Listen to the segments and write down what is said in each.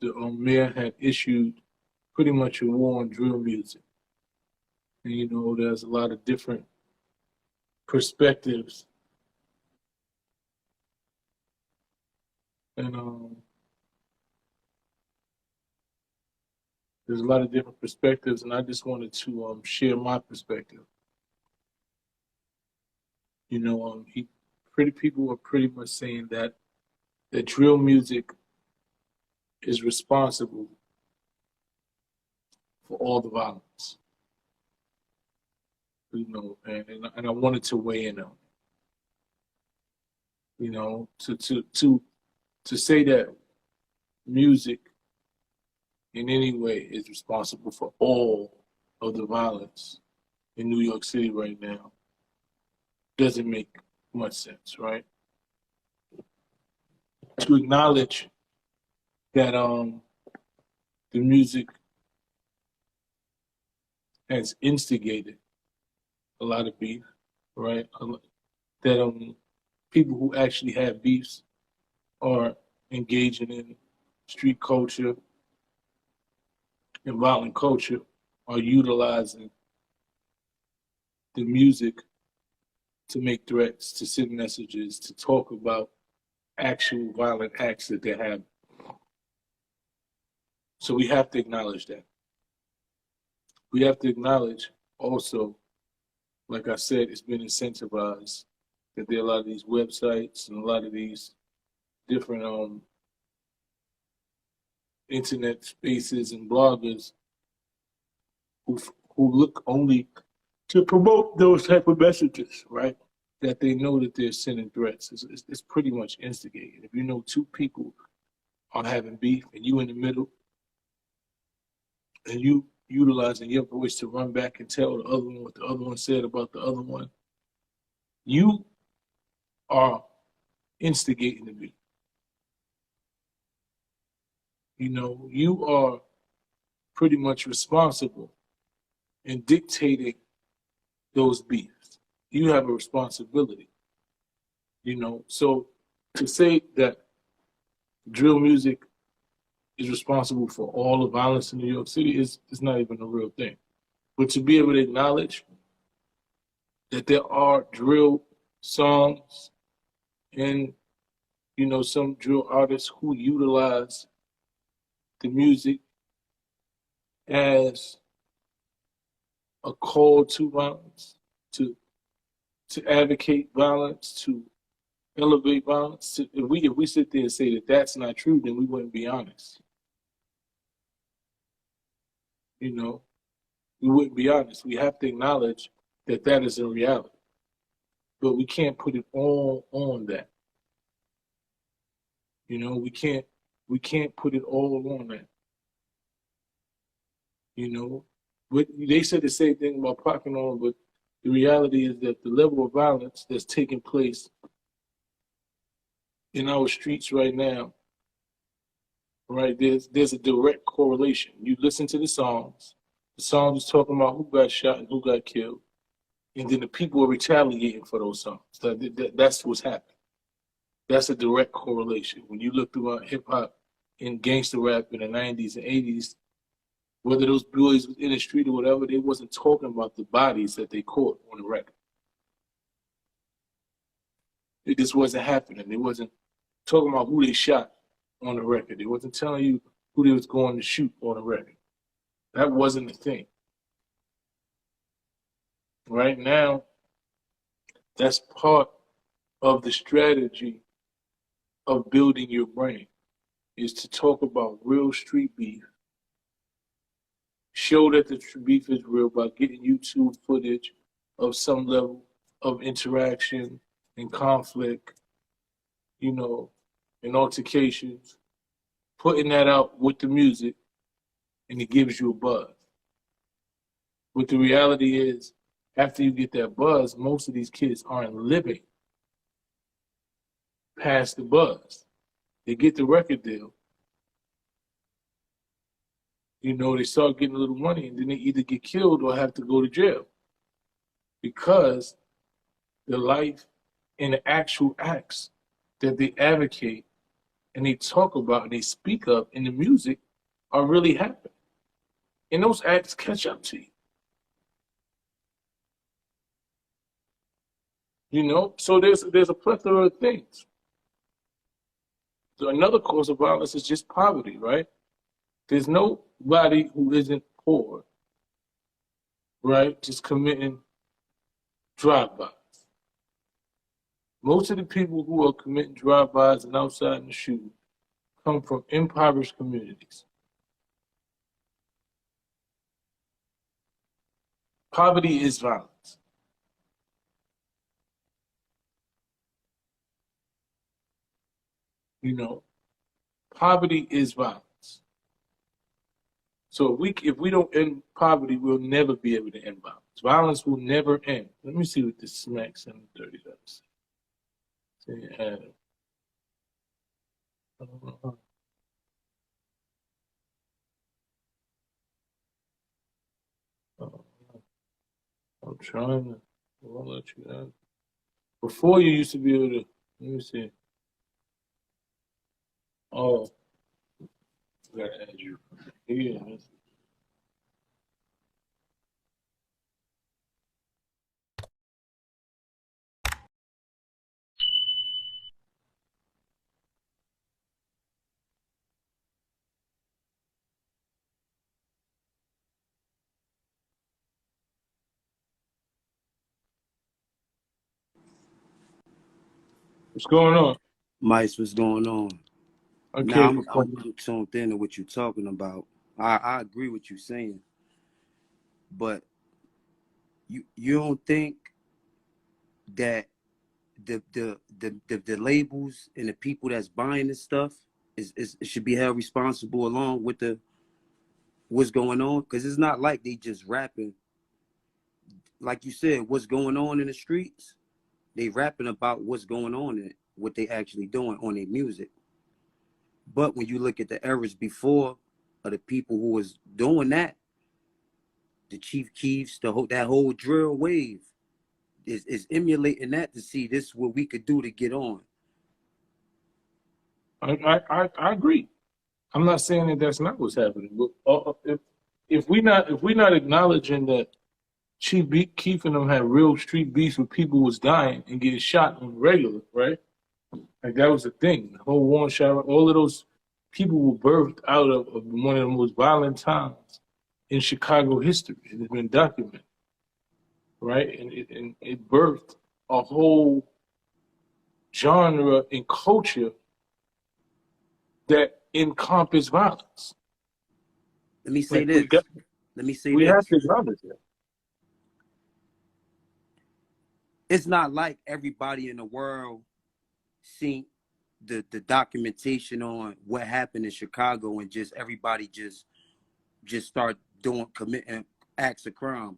the mayor had issued pretty much a war on drill music. And, there's a lot of different perspectives. And there's a lot of different perspectives, and I just wanted to share my perspective. People were pretty much saying that drill music is responsible for all the violence. And I wanted to weigh in on it. To say that music in any way is responsible for all of the violence in New York City right now doesn't make much sense, right? To acknowledge that the music has instigated a lot of beef, right? That people who actually have beefs are engaging in street culture and violent culture, are utilizing the music to make threats, to send messages, to talk about actual violent acts that they have. So we have to acknowledge that. We have to acknowledge also, like I said, it's been incentivized that there are a lot of these websites and a lot of these different internet spaces and bloggers who look only to promote those type of messages, right? That they know that they're sending threats. It's pretty much instigating. If you know two people are having beef and you in the middle and you utilizing your voice to run back and tell the other one what the other one said about the other one, you are instigating the beef. You are pretty much responsible in dictating those beefs. You have a responsibility. So to say that drill music is responsible for all the violence in New York City is not even a real thing. But to be able to acknowledge that there are drill songs and, some drill artists who utilize the music as a call to violence, to advocate violence, to elevate violence. If we sit there and say that that's not true, then we wouldn't be honest. We wouldn't be honest. We have to acknowledge that that is a reality, but we can't put it all on that. We can't put it all on that. But they said the same thing about Pac and all, but the reality is that the level of violence that's taking place in our streets right now, right, there's a direct correlation. You listen to the songs is talking about who got shot and who got killed, and then the people are retaliating for those songs. That's what's happening. That's a direct correlation. When you look throughout hip-hop and gangster rap in the 90s and 80s, whether those boys was in the street or whatever, they wasn't talking about the bodies that they caught on the record. It just wasn't happening. They wasn't talking about who they shot on the record. They wasn't telling you who they was going to shoot on the record. That wasn't the thing. Right now, that's part of the strategy of building your brain, is to talk about real street beef. Show that the beef is real by getting YouTube footage of some level of interaction and conflict, and altercations, putting that out with the music, and it gives you a buzz. But the reality is, after you get that buzz, most of these kids aren't living past the buzz. They get the record deal. They start getting a little money, and then they either get killed or have to go to jail. Because the life and the actual acts that they advocate and they talk about and they speak of in the music are really happening. And those acts catch up to you. You know, so there's a plethora of things. So another cause of violence is just poverty, right? There's nobody who isn't poor, right? Just committing drive-bys. Most of the people who are committing drive-bys and outside in the shoes come from impoverished communities. Poverty is violence. You know, poverty is violence. So if we don't end poverty, we'll never be able to end violence. Violence will never end. Let me see what this smack 730 does. I'm trying to. I won't let you out. Before you used to be able to. Let me see. Oh, I gotta add you. Yeah. What's going on? Mice, what's going on? Okay. Now I'm tuned in to what you're talking about. I agree with you saying, but you don't think that the labels and the people that's buying this stuff is should be held responsible along with the what's going on? Because it's not like they just rapping. Like you said, what's going on in the streets? They rapping about what's going on and what they actually doing on their music. But when you look at the eras before of the people who was doing that, the Chief Keefs, that whole drill wave is emulating that to see this is what we could do to get on. I agree. I'm not saying that that's not what's happening, but if we not acknowledging that Chief Keef and them had real street beefs with people was dying and getting shot on regular, right? Like that was the thing. The whole Warren Shower, all of those people were birthed out of one of the most violent times in Chicago history. It has been documented, right? And it birthed a whole genre and culture that encompass violence. Let me say this. We have to acknowledge that. It's not like everybody in the world seen the documentation on what happened in Chicago and just everybody just start committing acts of crime.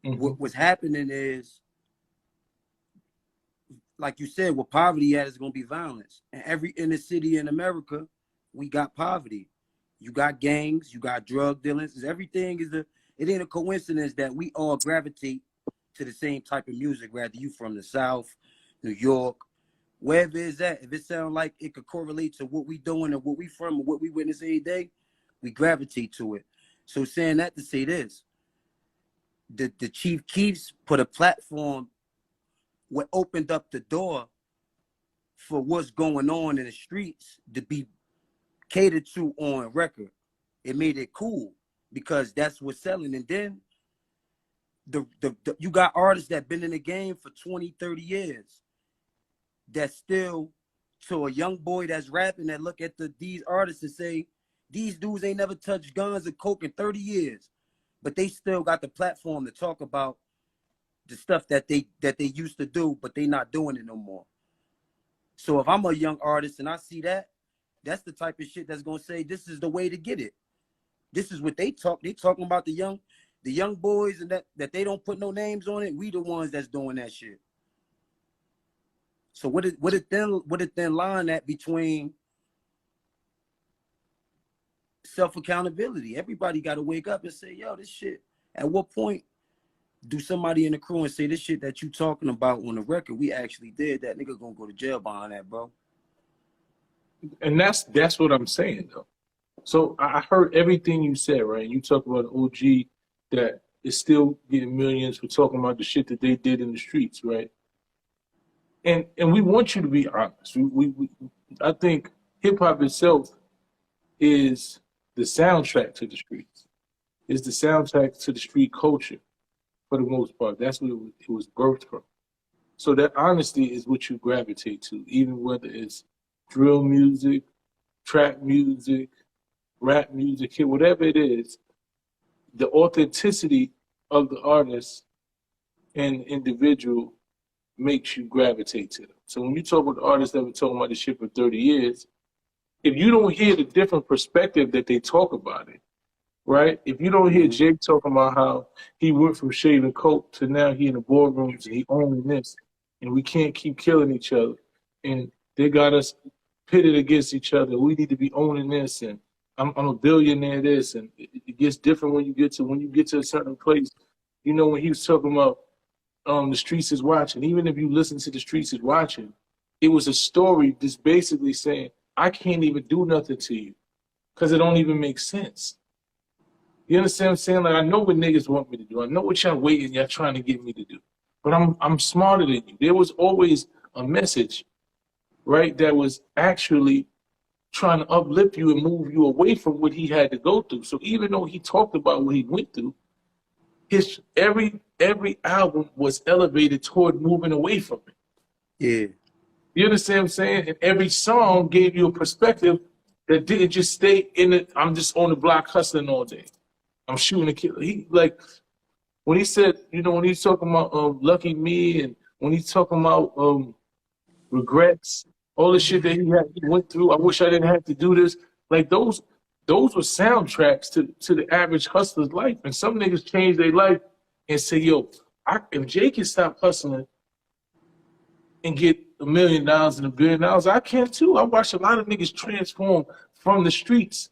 Mm-hmm. What's happening is, like you said, what poverty at is going to be violence. And every inner city in America, we got poverty. You got gangs, you got drug dealings. Everything it ain't a coincidence that we all gravitate to the same type of music, whether you from the South, New York, wherever it's at. If it sounds like it could correlate to what we doing and what we from and what we witness every day, we gravitate to it. So saying that to say this, the Chief Keefs put a platform what opened up the door for what's going on in the streets to be catered to on record. It made it cool because that's what's selling. And then you got artists that been in the game for 20, 30 years that still, to a young boy that's rapping, that look at these artists and say, these dudes ain't never touched guns or coke in 30 years, but they still got the platform to talk about the stuff that they used to do, but they not doing it no more. So if I'm a young artist and I see that, that's the type of shit that's gonna say this is the way to get it. This is what they talk. They talking about the young boys and that they don't put no names on it. We the ones that's doing that shit. So what it then line at between self accountability? Everybody got to wake up and say, yo, this shit. At what point do somebody in the crew and say this shit that you talking about on the record, we actually did? That nigga gonna go to jail behind that, bro. And that's what I'm saying though. So I heard everything you said, right? You talk about an OG that is still getting millions for talking about the shit that they did in the streets, right? And we want you to be honest. I think hip hop itself is the soundtrack to the streets. Is the soundtrack to the street culture for the most part. That's what it was birthed from. So that honesty is what you gravitate to, even whether it's drill music, trap music, rap music, whatever it is, the authenticity of the artist and individual makes you gravitate to them. So when you talk with artists that have been talking about this shit for 30 years, if you don't hear the different perspective that they talk about it, right? If you don't hear Jake talking about how he went from shaving coat to now he in the boardrooms and he owning this, and we can't keep killing each other, and they got us pitted against each other. We need to be owning this, and I'm a billionaire. This, and it gets different when you get to a certain place. You know, when he was talking about the streets is watching. Even if you listen to the streets is watching, it was a story just basically saying I can't even do nothing to you because it don't even make sense. You understand what I'm saying? Like, I know what niggas want me to do. I know what y'all trying to get me to do. But I'm smarter than you. There was always a message, right, that was actually trying to uplift you and move you away from what he had to go through. So even though he talked about what he went through, his every album was elevated toward moving away from it. Yeah. You understand what I'm saying? And every song gave you a perspective that didn't just stay in it. I'm just on the block hustling all day. I'm shooting a kid. He like when he said, you know, when he's talking about Lucky Me, and when he's talking about regrets, all the shit that he went through. I wish I didn't have to do this. Like those were soundtracks to the average hustler's life. And some niggas change their life and say, yo, if Jay can stop hustling and get $1 million and $1 billion, I can too. I watch a lot of niggas transform from the streets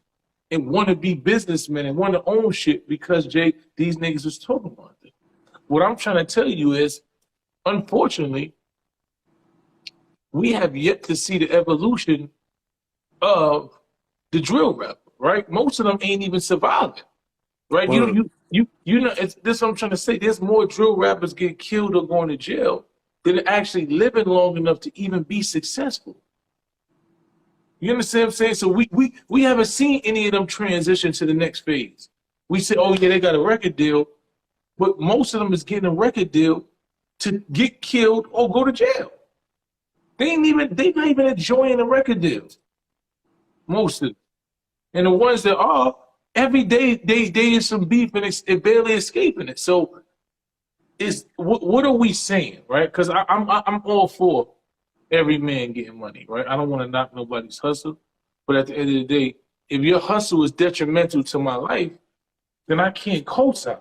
and want to be businessmen and want to own shit because these niggas was talking about it. What I'm trying to tell you is, unfortunately, we have yet to see the evolution of the drill rapper, right? Most of them ain't even surviving, right? Well, You know, this is what I'm trying to say. There's more drill rappers getting killed or going to jail than are actually living long enough to even be successful. You understand what I'm saying? So we haven't seen any of them transition to the next phase. We say, oh yeah, they got a record deal, but most of them is getting a record deal to get killed or go to jail. They're not even enjoying the record deals. Most of them. And the ones that are, every day they in some beef and they're barely escaping it. So what are we saying, right? Because I'm all for every man getting money, right? I don't want to knock nobody's hustle, but at the end of the day, if your hustle is detrimental to my life, then I can't co-sign.